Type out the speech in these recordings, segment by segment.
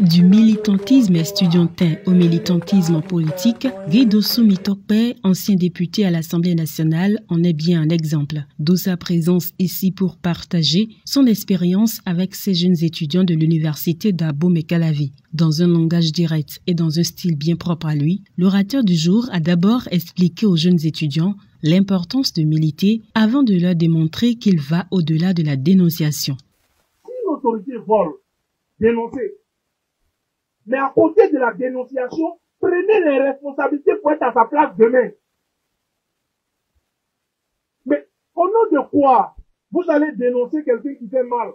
Du militantisme estudiantin au militantisme politique, Guy Dossou-Mi Tokpei, ancien député à l'Assemblée nationale, en est bien un exemple. D'où sa présence ici pour partager son expérience avec ces jeunes étudiants de l'université d'Abomey-Calavi. Dans un langage direct et dans un style bien propre à lui, l'orateur du jour a d'abord expliqué aux jeunes étudiants l'importance de militer avant de leur démontrer qu'il va au-delà de la dénonciation. Si l'autorité vole, dénoncez. Mais à côté de la dénonciation, prenez les responsabilités pour être à sa place demain. Mais au nom de quoi vous allez dénoncer quelqu'un qui fait mal?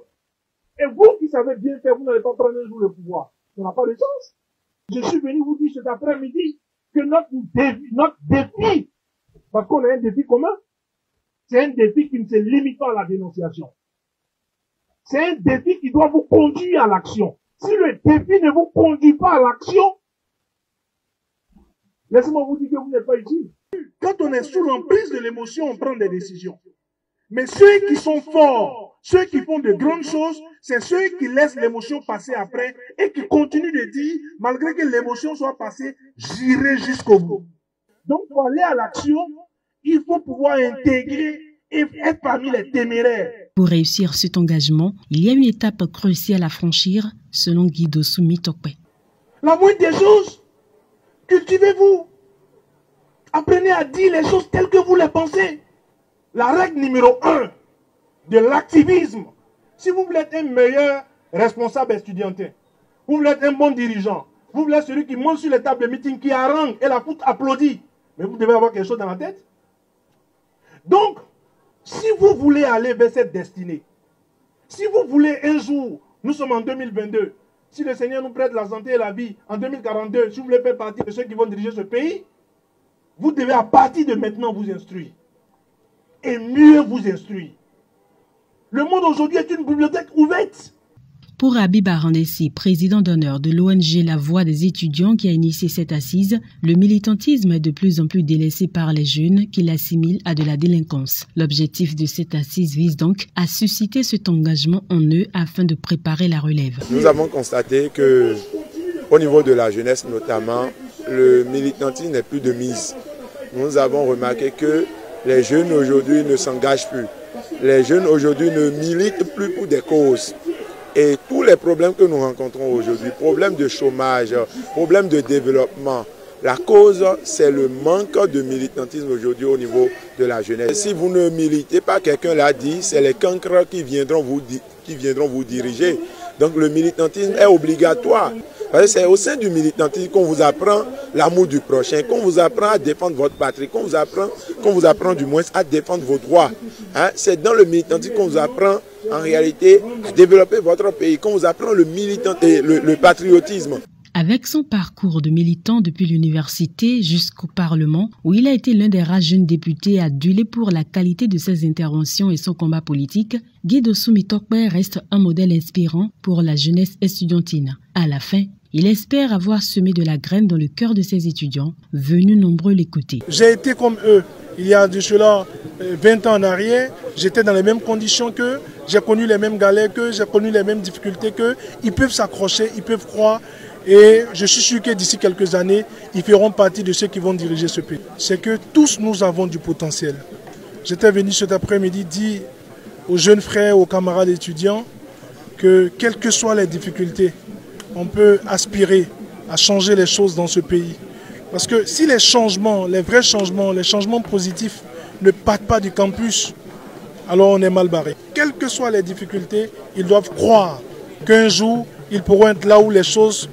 Et vous qui savez bien faire, vous n'allez pas prendre un jour le pouvoir. Ça n'a pas de sens. Je suis venu vous dire cet après-midi que notre défi, parce qu'on a un défi commun, c'est un défi qui ne se limite pas à la dénonciation. C'est un défi qui doit vous conduire à l'action. Si le défi ne vous conduit pas à l'action, laissez-moi vous dire que vous n'êtes pas utile. Quand on est sous l'emprise de l'émotion, on prend des décisions. Mais ceux qui sont forts, ceux qui font de grandes choses, c'est ceux qui laissent l'émotion passer après et qui continuent de dire, malgré que l'émotion soit passée, j'irai jusqu'au bout. Donc, pour aller à l'action, il faut pouvoir intégrer et être parmi les téméraires. Pour réussir cet engagement, il y a une étape cruciale à franchir, selon Guy Dossou-Mi Tokpei. La moindre des choses, cultivez-vous. Apprenez à dire les choses telles que vous les pensez. La règle numéro 1 de l'activisme, si vous voulez être un meilleur responsable estudiantin, vous voulez être un bon dirigeant, vous voulez être celui qui monte sur les tables de meeting, qui harangue et la foule applaudit, mais vous devez avoir quelque chose dans la tête. Donc, si vous voulez aller vers cette destinée, si vous voulez un jour, nous sommes en 2022, si le Seigneur nous prête la santé et la vie, en 2042, si vous voulez faire partie de ceux qui vont diriger ce pays, vous devez à partir de maintenant vous instruire. Et mieux vous instruire. Le monde aujourd'hui est une bibliothèque ouverte. Pour Habib Arandessi, président d'honneur de l'ONG La Voix des étudiants qui a initié cette assise, le militantisme est de plus en plus délaissé par les jeunes qui l'assimilent à de la délinquance. L'objectif de cette assise vise donc à susciter cet engagement en eux afin de préparer la relève. Nous avons constaté que, au niveau de la jeunesse notamment, le militantisme n'est plus de mise. Nous avons remarqué que les jeunes aujourd'hui ne s'engagent plus. Les jeunes aujourd'hui ne militent plus pour des causes. Et tous les problèmes que nous rencontrons aujourd'hui, problèmes de chômage, problèmes de développement, la cause, c'est le manque de militantisme aujourd'hui au niveau de la jeunesse. Si vous ne militez pas, quelqu'un l'a dit, c'est les cancres qui viendront vous diriger. Donc le militantisme est obligatoire. C'est au sein du militantisme qu'on vous apprend l'amour du prochain, qu'on vous apprend à défendre votre patrie, qu'on vous apprend du moins à défendre vos droits. C'est dans le militantisme qu'on vous apprend en réalité à développer votre pays, qu'on vous apprend le patriotisme. Avec son parcours de militant depuis l'université jusqu'au Parlement, où il a été l'un des rares jeunes députés adulés pour la qualité de ses interventions et son combat politique, Guy Dossou-Mi Tokpei reste un modèle inspirant pour la jeunesse estudiantine. À la fin, il espère avoir semé de la graine dans le cœur de ses étudiants, venus nombreux l'écouter. J'ai été comme eux. Il y a de cela 20 ans en arrière, j'étais dans les mêmes conditions qu'eux, j'ai connu les mêmes galères qu'eux, j'ai connu les mêmes difficultés qu'eux. Ils peuvent s'accrocher, ils peuvent croire. Et je suis sûr que d'ici quelques années, ils feront partie de ceux qui vont diriger ce pays. C'est que tous nous avons du potentiel. J'étais venu cet après-midi dire aux jeunes frères, aux camarades étudiants, que quelles que soient les difficultés, on peut aspirer à changer les choses dans ce pays. Parce que si les changements, les vrais changements, les changements positifs ne partent pas du campus, alors on est mal barré. Quelles que soient les difficultés, ils doivent croire qu'un jour, ils pourront être là où les choses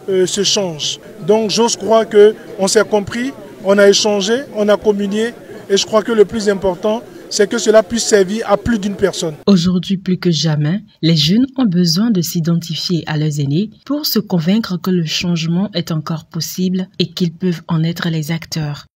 se changent. Donc j'ose croire qu'on s'est compris, on a échangé, on a communié et je crois que le plus important, c'est que cela puisse servir à plus d'une personne. Aujourd'hui plus que jamais, les jeunes ont besoin de s'identifier à leurs aînés pour se convaincre que le changement est encore possible et qu'ils peuvent en être les acteurs.